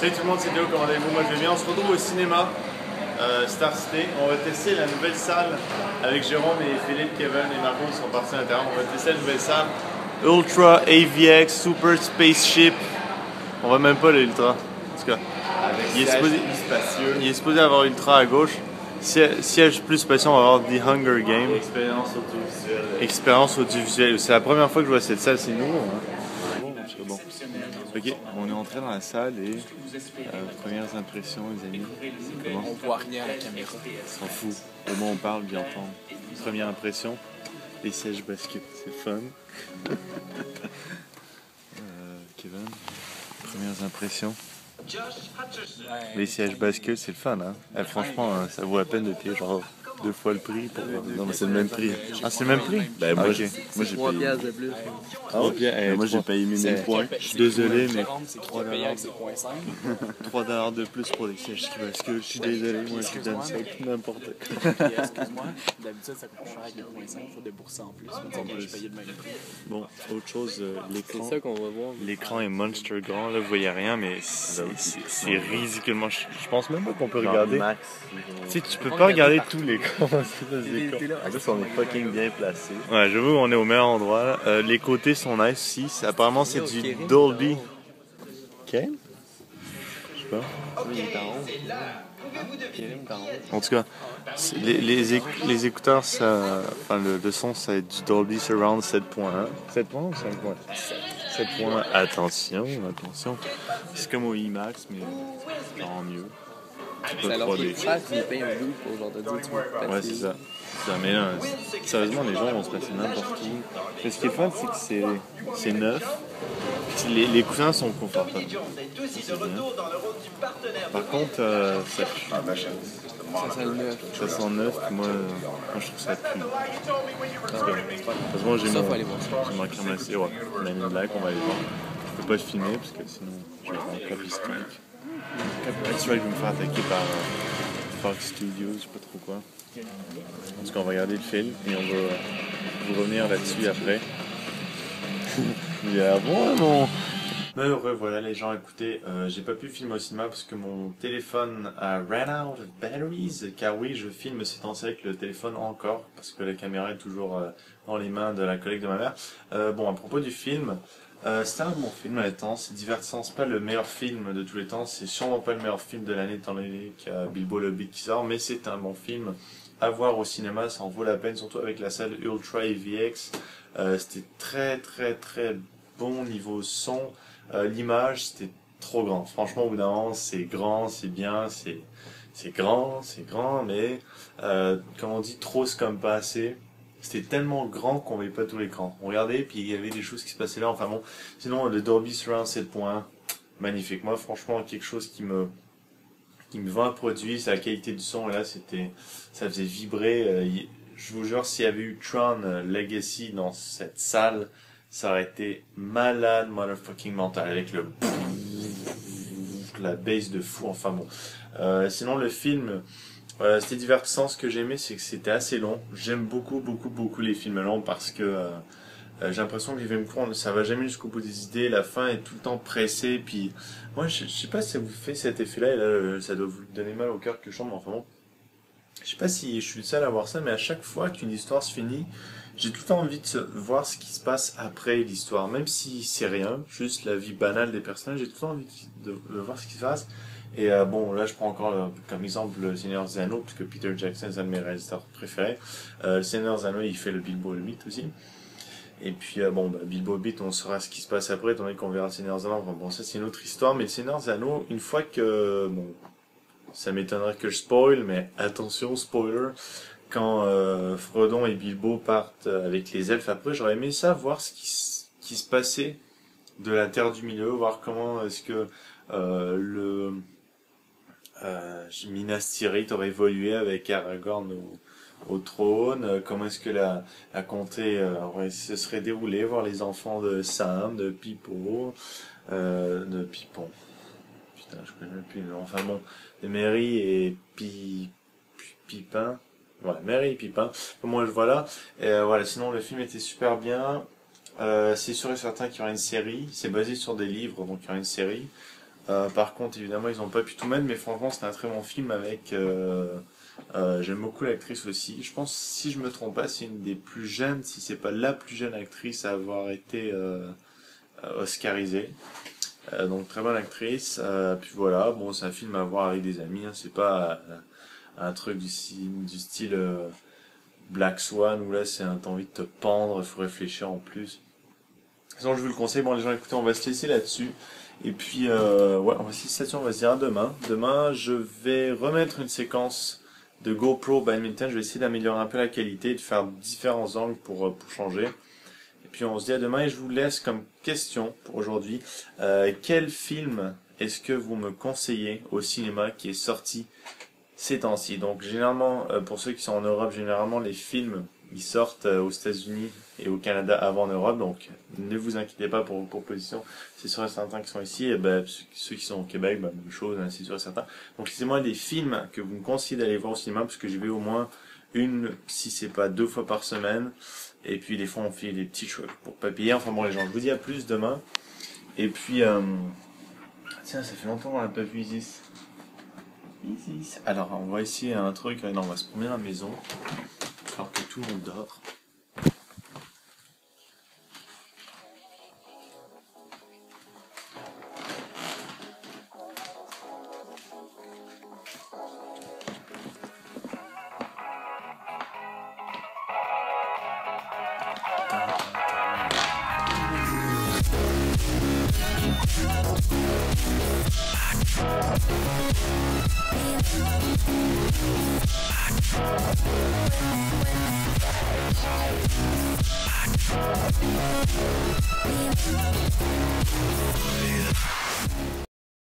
Salut tout le monde, c'est Théo, comment allez-vous? Moi je vais bien, on se retrouve au cinéma Star City. On va tester la nouvelle salle avec Jérôme et Philippe, Kevin et Marco qui sont partis à l'intérieur. On va tester la nouvelle salle Ultra AVX Super Spaceship. On voit même pas l'Ultra, en tout cas. Il est supposé avoir Ultra à gauche. Siège plus spacieux, on va avoir The Hunger Games. Expérience audiovisuelle. C'est la première fois que je vois cette salle, c'est nouveau. Hein? Bon. Ok, on est entré dans la salle et premières impressions, les amis. Comment? On voit rien à la caméra. S'en fout. Au moins on parle, bien entendre. Première impression, les sièges basket, c'est fun. Kevin, premières impressions. Les sièges basket, c'est le fun, hein. Franchement, ça vaut la peine de payer genre 2 fois le prix pour... Non mais c'est le même prix. Ah, c'est le même prix? Ben moi, okay. Moi j'ai 3 payé. piastres de plus. Ah, okay. Moi j'ai payé 1000 points. Je suis désolé, mais C'est qui est payant avec ses points 5. 3$ de plus pour les sièges qui basculent. Je suis désolé, moi je donne ça n'importe quoi. Excuse-moi, d'habitude ça coûte plus cher avec le point 5, il faut débourser en plus. Je payais le même prix. Bon, autre chose, l'écran. C'est ça qu'on va voir. L'écran est monster grand, là vous voyez rien, mais c'est ridiculement. Je pense même pas qu'on peut regarder. Max. Tu sais, tu peux pas regarder tout l'écran. En plus on est fucking bien placé. Ouais, j'avoue, on est au meilleur endroit. Là. Les côtés sont nice aussi. Apparemment, c'est du Dolby. Ok? Je sais pas. En tout cas, les écouteurs, ça, enfin, le son, ça va être du Dolby Surround 7.1. 7.1 ou 5.1? 7.1. Attention. C'est comme au IMAX, mais en mieux. C'est alors qu'il frère qui paye un loop pour genre te dire tu vas Ouais, c'est ça. Mais là, sérieusement, les gens vont se passer n'importe où. Mais ce qui est fun, c'est que c'est neuf. Les coussins sont confortables. Par contre, ça pue. Ça sent le neuf. Ça sent neuf, puis moi je trouve ça pue. Parce que moi j'ai ma crème glacée, ouais. On a mis une blague, on va aller voir. Je peux pas le filmer parce que sinon je vais avoir un copy strike. Copy strike, je vais me faire attaquer par Fox Studios, je sais pas trop quoi. En tout cas, on va regarder le film et on va vous revenir là-dessus après. Yeah, bon, mon malheureux, voilà les gens, écoutez, j'ai pas pu filmer au cinéma parce que mon téléphone a ran out of batteries, car oui, je filme ces temps-ci avec le téléphone encore, parce que la caméra est toujours dans les mains de la collègue de ma mère. Bon, à propos du film, c'est un bon film à temps, c'est divertissant, c'est pas le meilleur film de tous les temps, c'est sûrement pas le meilleur film de l'année étant donné qu'il y a Bilbo le Big qui sort, mais c'est un bon film à voir au cinéma, ça en vaut la peine, surtout avec la salle Ultra AVX. C'était très bon niveau son, l'image c'était trop grand, franchement au bout d'un moment c'est grand, c'est bien, c'est grand, mais comme on dit, trop c'est comme pas assez. C'était tellement grand qu'on voyait pas tout l'écran. On regardait, puis il y avait des choses qui se passaient là, enfin bon. Sinon, le Dolby Surround 7.1, magnifique. Moi, franchement, quelque chose qui me vend un produit, c'est la qualité du son, et là, ça faisait vibrer. Je vous jure, s'il y avait eu Tron Legacy dans cette salle, ça aurait été malade, motherfucking mental, avec la bass de fou, enfin bon. Sinon, le film... c'était divertissant. Ce que j'aimais, c'est que c'était assez long. J'aime beaucoup les films longs parce que j'ai l'impression que les films courts, ça va jamais jusqu'au bout des idées. La fin est tout le temps pressée. Puis moi, je sais pas si ça vous fait cet effet-là. Et là, ça doit vous donner mal au cœur que je chante. Mais enfin bon, je sais pas si je suis le seul à voir ça, mais à chaque fois qu'une histoire se finit, j'ai tout le temps envie de voir ce qui se passe après l'histoire, même si c'est rien, juste la vie banale des personnages. J'ai tout le temps envie de voir ce qui se passe. Et bon, là je prends encore comme exemple le Seigneur des Anneaux, parce que Peter Jackson c'est un de mes réalisateurs préférés. Le Seigneur des Anneaux, il fait le Bilbo le Hobbit aussi. Et puis bon, Bilbo Hobbit, on saura ce qui se passe après, étant donné qu'on verra le Seigneur des Anneaux. Enfin, bon, ça c'est une autre histoire, mais le Seigneur des Anneaux, une fois que... Bon, ça m'étonnerait que je spoil, mais attention, spoiler. Quand Frodon et Bilbo partent avec les elfes après, j'aurais aimé ça, voir ce qui se passait de la Terre du Milieu, voir comment est-ce que Minas Tirith aurait évolué avec Aragorn au trône, comment est-ce que la comté se serait déroulée, voir les enfants de Sam, de Pipon, putain je connais plus le nom, enfin bon, de Merry et Pipin, voilà, Merry et Pipin, moi voilà, et voilà, sinon le film était super bien, c'est sûr et certain qu'il y aura une série, c'est basé sur des livres, donc il y aura une série. Par contre, évidemment, ils n'ont pas pu tout mettre, mais franchement, c'est un très bon film avec... j'aime beaucoup l'actrice aussi. Je pense, si je me trompe pas, c'est une des plus jeunes, si c'est pas la plus jeune actrice à avoir été oscarisée. Donc très bonne actrice. Puis voilà, bon, c'est un film à voir avec des amis. Hein, c'est pas un truc du style Black Swan où là t'as envie de te pendre, il faut réfléchir en plus. Sinon, je vous le conseille. Bon, les gens, écoutez, on va se laisser là-dessus. Et puis, ouais, on va se laisser là-dessus. On va se dire à demain. Demain, je vais remettre une séquence de GoPro Badminton. Je vais essayer d'améliorer un peu la qualité, de faire différents angles pour changer. Et puis on se dit à demain et je vous laisse comme question pour aujourd'hui. Quel film est-ce que vous me conseillez au cinéma qui est sorti ces temps-ci? Donc généralement, pour ceux qui sont en Europe, généralement les films ils sortent aux États-Unis et au Canada avant en Europe. Donc ne vous inquiétez pas pour vos propositions. C'est sûr et certain qui sont ici. Et ben, ceux qui sont au Québec, ben, même chose, hein, c'est sûr et certain. Donc laissez-moi des films que vous me conseillez d'aller voir au cinéma parce que j'y vais au moins une, si c'est pas 2 fois par semaine. Et puis des fois on fait des petits choix pour pas payer. Enfin bon les gens, je vous dis à plus demain. Et puis tiens, ça fait longtemps qu'on l'a pas vu Isis. Isis. Alors on va essayer un truc. Non, on va se promener à la maison alors que tout le monde dort.